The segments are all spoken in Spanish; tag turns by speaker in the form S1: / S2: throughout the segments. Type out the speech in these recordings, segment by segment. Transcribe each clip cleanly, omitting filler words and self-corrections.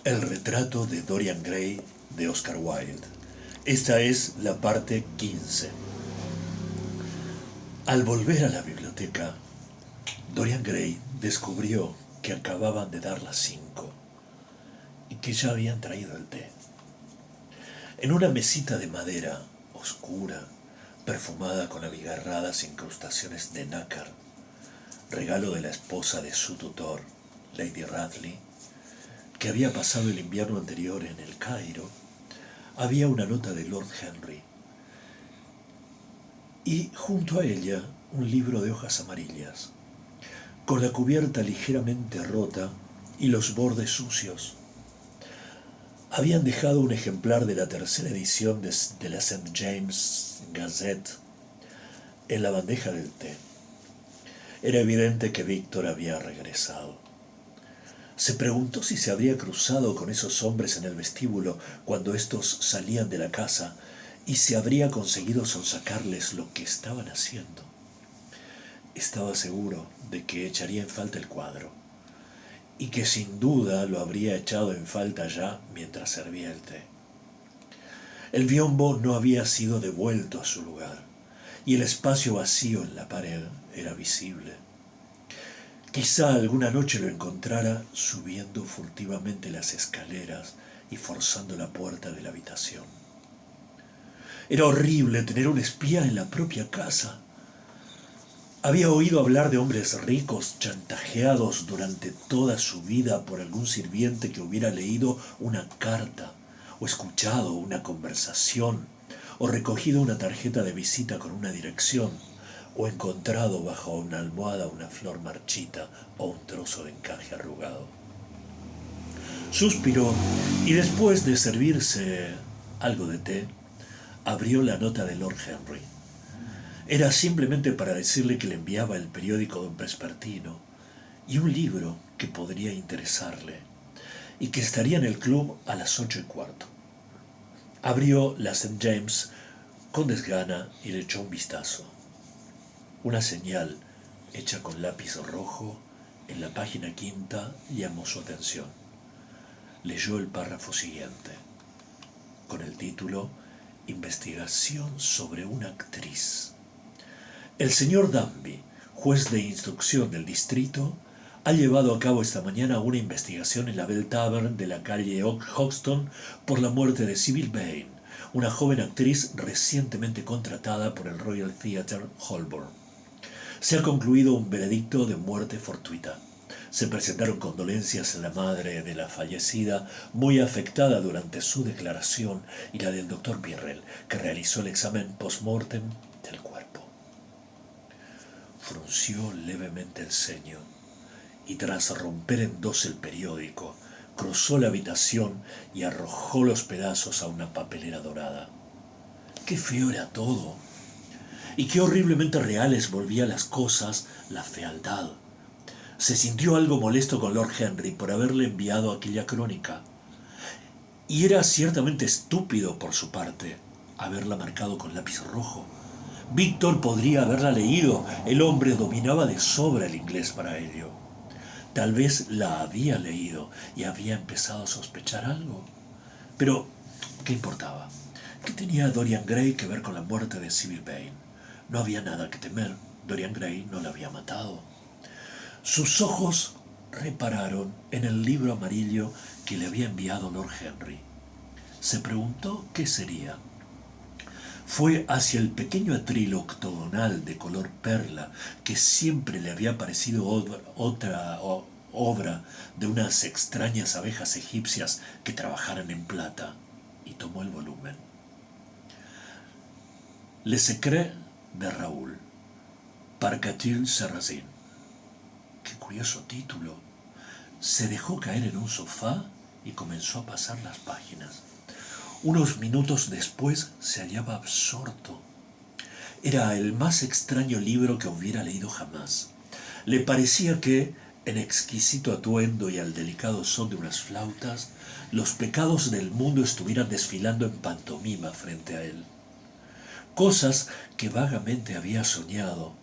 S1: El retrato de Dorian Gray de Oscar Wilde. Esta es la parte 15. Al volver a la biblioteca, Dorian Gray descubrió que acababan de dar las 5 y que ya habían traído el té. En una mesita de madera oscura, perfumada con abigarradas incrustaciones de nácar, regalo de la esposa de su tutor, Lady Radley, que había pasado el invierno anterior en el Cairo, había una nota de Lord Henry y junto a ella un libro de hojas amarillas, con la cubierta ligeramente rota y los bordes sucios. Habían dejado un ejemplar de la tercera edición de la St. James Gazette en la bandeja del té. Era evidente que Víctor había regresado. Se preguntó si se habría cruzado con esos hombres en el vestíbulo cuando éstos salían de la casa y si habría conseguido sonsacarles lo que estaban haciendo. Estaba seguro de que echaría en falta el cuadro y que sin duda lo habría echado en falta ya mientras servía el té. El biombo no había sido devuelto a su lugar y el espacio vacío en la pared era visible. Quizá alguna noche lo encontrara subiendo furtivamente las escaleras y forzando la puerta de la habitación. Era horrible tener un espía en la propia casa. Había oído hablar de hombres ricos chantajeados durante toda su vida por algún sirviente que hubiera leído una carta o escuchado una conversación o recogido una tarjeta de visita con una dirección o encontrado bajo una almohada una flor marchita o un trozo de encaje arrugado. Suspiró y después de servirse algo de té, abrió la nota de Lord Henry. Era simplemente para decirle que le enviaba el periódico vespertino y un libro que podría interesarle y que estaría en el club a las 8:15. Abrió la St. James con desgana y le echó un vistazo. Una señal hecha con lápiz rojo en la página 5 llamó su atención. Leyó el párrafo siguiente, con el título Investigación sobre una actriz. El señor Danby, juez de instrucción del distrito, ha llevado a cabo esta mañana una investigación en la Bell Tavern de la calle Hoxton por la muerte de Sybil Vane, una joven actriz recientemente contratada por el Royal Theatre, Holborn. Se ha concluido un veredicto de muerte fortuita. Se presentaron condolencias a la madre de la fallecida, muy afectada durante su declaración, y la del doctor Birrell, que realizó el examen post-mortem del cuerpo. Frunció levemente el ceño y tras romper en dos el periódico, cruzó la habitación y arrojó los pedazos a una papelera dorada. ¡Qué feo era todo! Y qué horriblemente reales volvía las cosas la fealdad. Se sintió algo molesto con Lord Henry por haberle enviado aquella crónica. Y era ciertamente estúpido por su parte haberla marcado con lápiz rojo. Víctor podría haberla leído. El hombre dominaba de sobra el inglés para ello. Tal vez la había leído y había empezado a sospechar algo. Pero, ¿qué importaba? ¿Qué tenía Dorian Gray que ver con la muerte de Sybil Vane? No había nada que temer. Dorian Gray no la había matado. Sus ojos repararon en el libro amarillo que le había enviado Lord Henry. Se preguntó qué sería. Fue hacia el pequeño atril octogonal de color perla que siempre le había parecido otra obra de unas extrañas abejas egipcias que trabajaran en plata, y tomó el volumen. Le Secret de Raoul, par Catulle Sarrazin. Qué curioso título. Se dejó caer en un sofá y comenzó a pasar las páginas. Unos minutos después se hallaba absorto. Era el más extraño libro que hubiera leído jamás. Le parecía que, en exquisito atuendo y al delicado son de unas flautas, los pecados del mundo estuvieran desfilando en pantomima frente a él. Cosas que vagamente había soñado,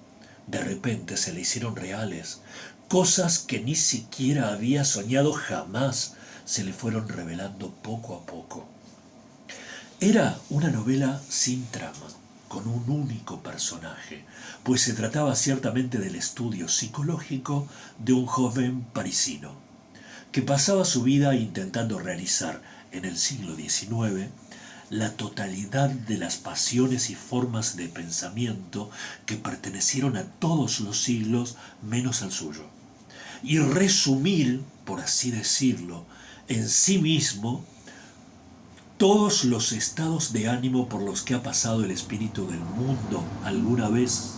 S1: de repente se le hicieron reales. Cosas que ni siquiera había soñado jamás, se le fueron revelando poco a poco. Era una novela sin trama, con un único personaje, pues se trataba ciertamente del estudio psicológico de un joven parisino, que pasaba su vida intentando realizar en el siglo XIX la totalidad de las pasiones y formas de pensamiento que pertenecieron a todos los siglos menos al suyo, y resumir, por así decirlo, en sí mismo todos los estados de ánimo por los que ha pasado el espíritu del mundo alguna vez,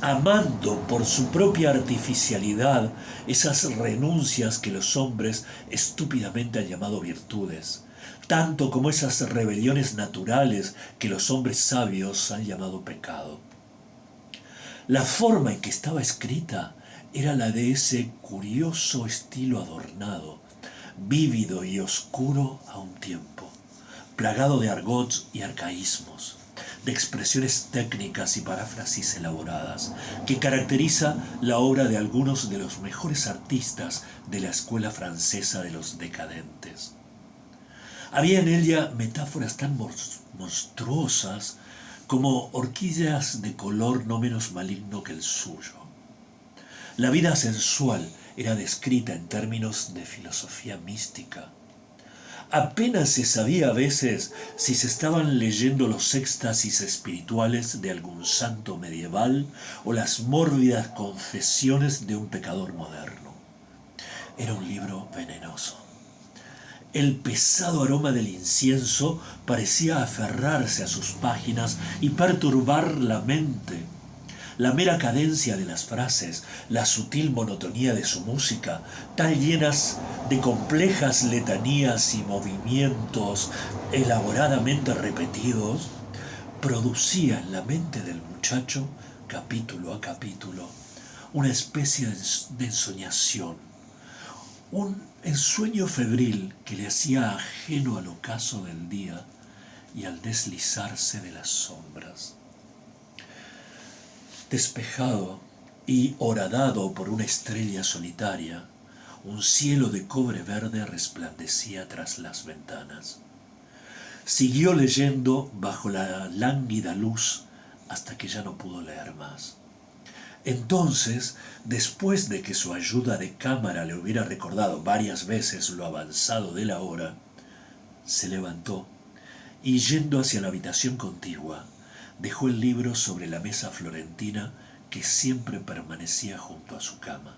S1: amando por su propia artificialidad esas renuncias que los hombres estúpidamente han llamado virtudes, tanto como esas rebeliones naturales que los hombres sabios han llamado pecado. La forma en que estaba escrita era la de ese curioso estilo adornado, vívido y oscuro a un tiempo, plagado de argots y arcaísmos, de expresiones técnicas y paráfrasis elaboradas, que caracteriza la obra de algunos de los mejores artistas de la escuela francesa de los decadentes. Había en ella metáforas tan monstruosas como orquídeas de color no menos maligno que el suyo. La vida sensual era descrita en términos de filosofía mística. Apenas se sabía a veces si se estaban leyendo los éxtasis espirituales de algún santo medieval o las mórbidas confesiones de un pecador moderno. Era un libro venenoso. El pesado aroma del incienso parecía aferrarse a sus páginas y perturbar la mente. La mera cadencia de las frases, la sutil monotonía de su música, tan llenas de complejas letanías y movimientos elaboradamente repetidos, producía en la mente del muchacho, capítulo a capítulo, una especie de ensoñación, un ensueño febril que le hacía ajeno al ocaso del día y al deslizarse de las sombras. Despejado y horadado por una estrella solitaria, un cielo de cobre verde resplandecía tras las ventanas. Siguió leyendo bajo la lánguida luz hasta que ya no pudo leer más. Entonces, después de que su ayuda de cámara le hubiera recordado varias veces lo avanzado de la hora, se levantó y, yendo hacia la habitación contigua, dejó el libro sobre la mesa florentina que siempre permanecía junto a su cama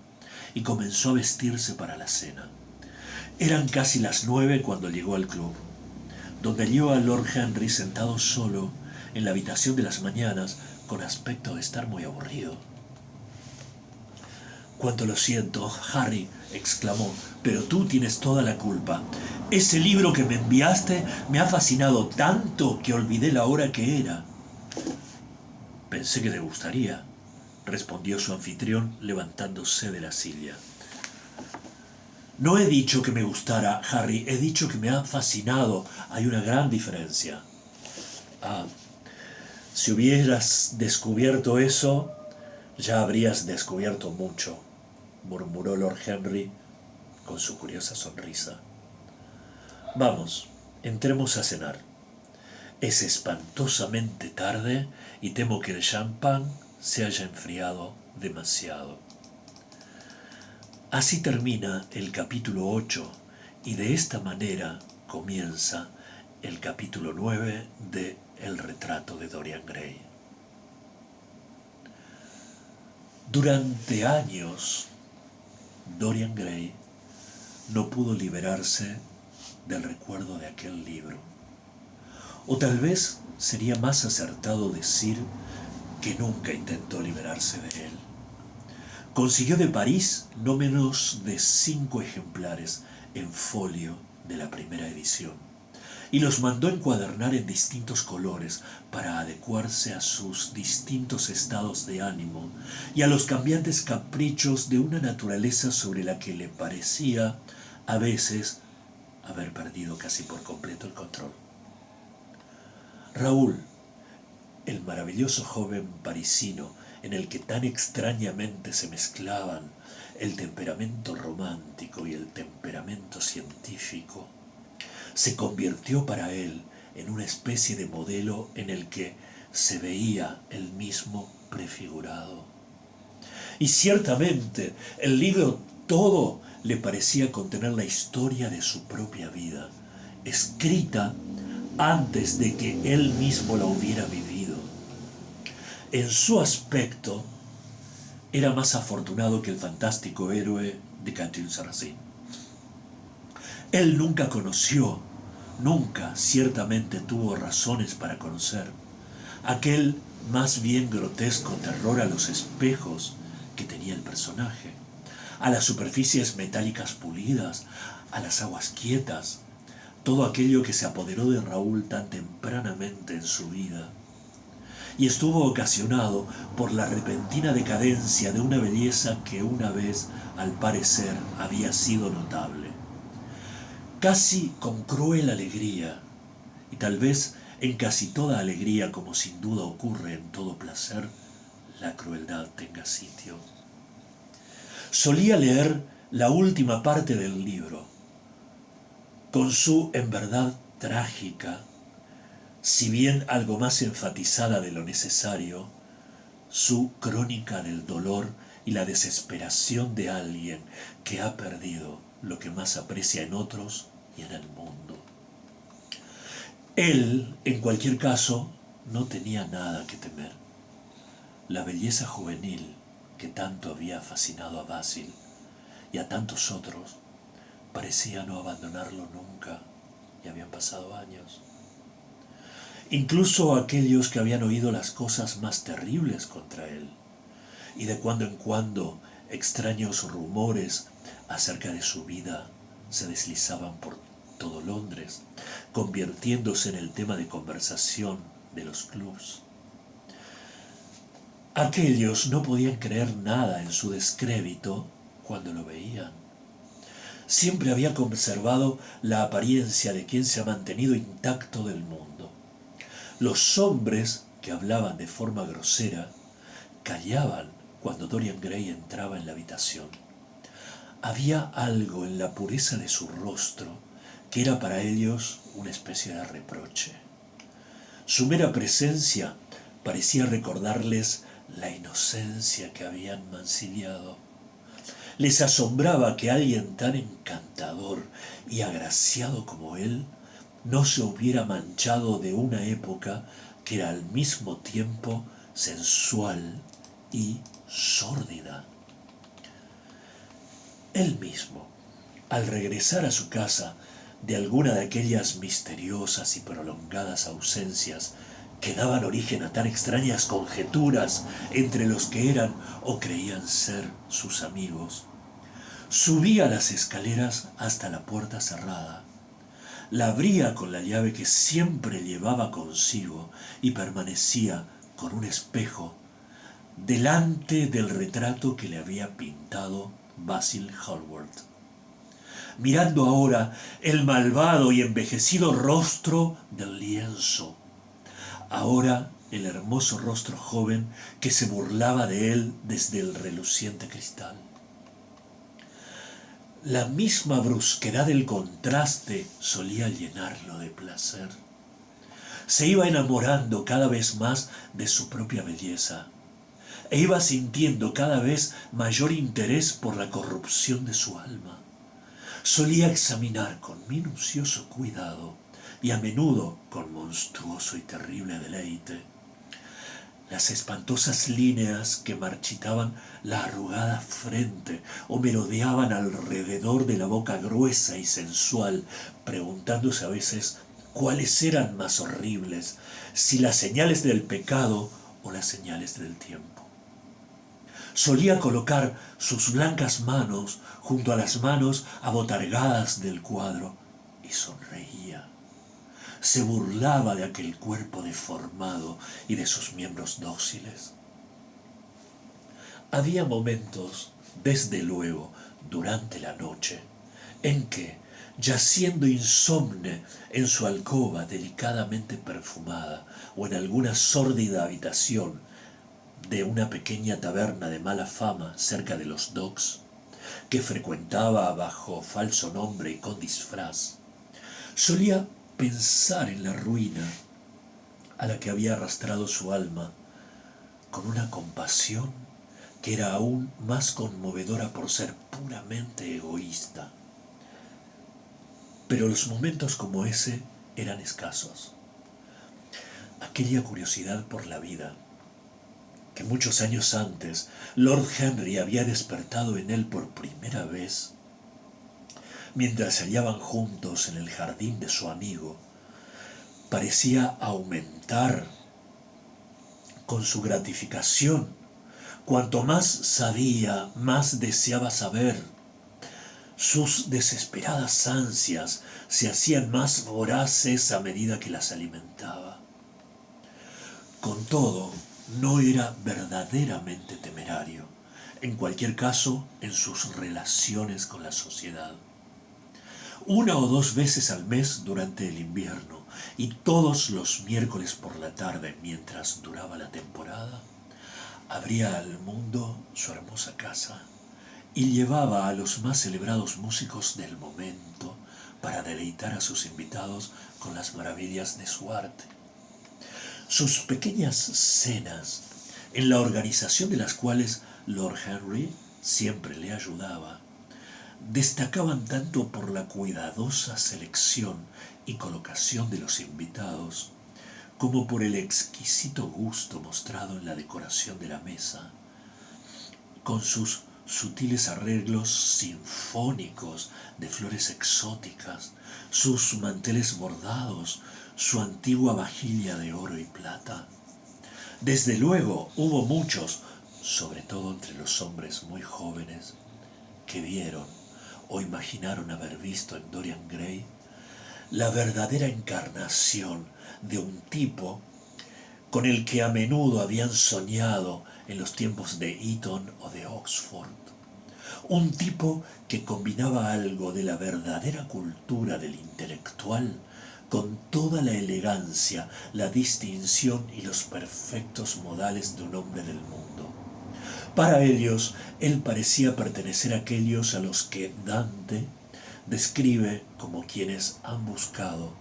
S1: y comenzó a vestirse para la cena. Eran casi las 9 cuando llegó al club, donde halló a Lord Henry sentado solo en la habitación de las mañanas con aspecto de estar muy aburrido. «Cuánto lo siento, Harry», exclamó, «pero tú tienes toda la culpa. Ese libro que me enviaste me ha fascinado tanto que olvidé la hora que era». «Pensé que te gustaría», respondió su anfitrión levantándose de la silla. «No he dicho que me gustara, Harry, he dicho que me ha fascinado. Hay una gran diferencia». «Ah, si hubieras descubierto eso, ya habrías descubierto mucho», murmuró Lord Henry con su curiosa sonrisa. «Vamos, entremos a cenar. Es espantosamente tarde y temo que el champán se haya enfriado demasiado». Así termina el capítulo 8 y de esta manera comienza el capítulo 9 de El retrato de Dorian Gray. Durante años, Dorian Gray no pudo liberarse del recuerdo de aquel libro. O tal vez sería más acertado decir que nunca intentó liberarse de él. Consiguió de París no menos de 5 ejemplares en folio de la primera edición y los mandó encuadernar en distintos colores para adecuarse a sus distintos estados de ánimo y a los cambiantes caprichos de una naturaleza sobre la que le parecía, a veces, haber perdido casi por completo el control. Raúl, el maravilloso joven parisino en el que tan extrañamente se mezclaban el temperamento romántico y el temperamento científico, se convirtió para él en una especie de modelo en el que se veía él mismo prefigurado. Y ciertamente el libro todo le parecía contener la historia de su propia vida, escrita antes de que él mismo la hubiera vivido. En su aspecto, era más afortunado que el fantástico héroe de Catulle-Sarrazin. Él nunca conoció, nunca ciertamente tuvo razones para conocer, aquel más bien grotesco terror a los espejos que tenía el personaje, a las superficies metálicas pulidas, a las aguas quietas, todo aquello que se apoderó de Raúl tan tempranamente en su vida, y estuvo ocasionado por la repentina decadencia de una belleza que una vez, al parecer, había sido notable. Casi con cruel alegría, y tal vez en casi toda alegría, como sin duda ocurre en todo placer, la crueldad tenga sitio. Solía leer la última parte del libro, con su, en verdad, trágica, si bien algo más enfatizada de lo necesario, su crónica del dolor y la desesperación de alguien que ha perdido lo que más aprecia en otros y en el mundo. Él, en cualquier caso, no tenía nada que temer. La belleza juvenil que tanto había fascinado a Basil y a tantos otros parecía no abandonarlo nunca, y habían pasado años. Incluso aquellos que habían oído las cosas más terribles contra él, y de cuando en cuando extraños rumores acerca de su vida se deslizaban por todo Londres, convirtiéndose en el tema de conversación de los clubs. Aquellos no podían creer nada en su descrédito cuando lo veían. Siempre había conservado la apariencia de quien se ha mantenido intacto del mundo. Los hombres que hablaban de forma grosera callaban cuando Dorian Gray entraba en la habitación. Había algo en la pureza de su rostro que era para ellos una especie de reproche. Su mera presencia parecía recordarles la inocencia que habían mancillado. Les asombraba que alguien tan encantador y agraciado como él no se hubiera manchado de una época que era al mismo tiempo sensual y sórdida. Él mismo, al regresar a su casa de alguna de aquellas misteriosas y prolongadas ausencias que daban origen a tan extrañas conjeturas entre los que eran o creían ser sus amigos, subía las escaleras hasta la puerta cerrada, la abría con la llave que siempre llevaba consigo y permanecía con un espejo delante del retrato que le había pintado Basil Hallward, mirando ahora el malvado y envejecido rostro del lienzo, ahora el hermoso rostro joven que se burlaba de él desde el reluciente cristal. La misma brusquedad del contraste solía llenarlo de placer. Se iba enamorando cada vez más de su propia belleza e iba sintiendo cada vez mayor interés por la corrupción de su alma. Solía examinar con minucioso cuidado y a menudo con monstruoso y terrible deleite las espantosas líneas que marchitaban la arrugada frente o merodeaban alrededor de la boca gruesa y sensual, preguntándose a veces cuáles eran más horribles, si las señales del pecado o las señales del tiempo. Solía colocar sus blancas manos junto a las manos abotargadas del cuadro y sonreía. Se burlaba de aquel cuerpo deformado y de sus miembros dóciles. Había momentos, desde luego, durante la noche, en que, yaciendo insomne en su alcoba delicadamente perfumada o en alguna sórdida habitación de una pequeña taberna de mala fama cerca de los Docks, que frecuentaba bajo falso nombre y con disfraz, solía pensar en la ruina a la que había arrastrado su alma con una compasión que era aún más conmovedora por ser puramente egoísta. Pero los momentos como ese eran escasos. Aquella curiosidad por la vida, que muchos años antes Lord Henry había despertado en él por primera vez, mientras se hallaban juntos en el jardín de su amigo, parecía aumentar con su gratificación. Cuanto más sabía, más deseaba saber. Sus desesperadas ansias se hacían más voraces a medida que las alimentaba. Con todo, no era verdaderamente temerario, en cualquier caso, en sus relaciones con la sociedad. Una o dos veces al mes durante el invierno y todos los miércoles por la tarde mientras duraba la temporada, abría al mundo su hermosa casa y llevaba a los más celebrados músicos del momento para deleitar a sus invitados con las maravillas de su arte. Sus pequeñas cenas, en la organización de las cuales Lord Henry siempre le ayudaba, destacaban tanto por la cuidadosa selección y colocación de los invitados, como por el exquisito gusto mostrado en la decoración de la mesa, con sus sutiles arreglos sinfónicos de flores exóticas, sus manteles bordados, su antigua vajilla de oro y plata. Desde luego hubo muchos, sobre todo entre los hombres muy jóvenes, que vieron o imaginaron haber visto en Dorian Gray la verdadera encarnación de un tipo con el que a menudo habían soñado en los tiempos de Eton o de Oxford. Un tipo que combinaba algo de la verdadera cultura del intelectual con toda la elegancia, la distinción y los perfectos modales de un hombre del mundo. Para ellos, él parecía pertenecer a aquellos a los que Dante describe como quienes han buscado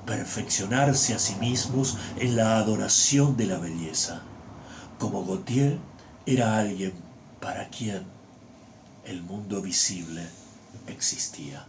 S1: perfeccionarse a sí mismos en la adoración de la belleza, como Gautier era alguien para quien el mundo visible existía.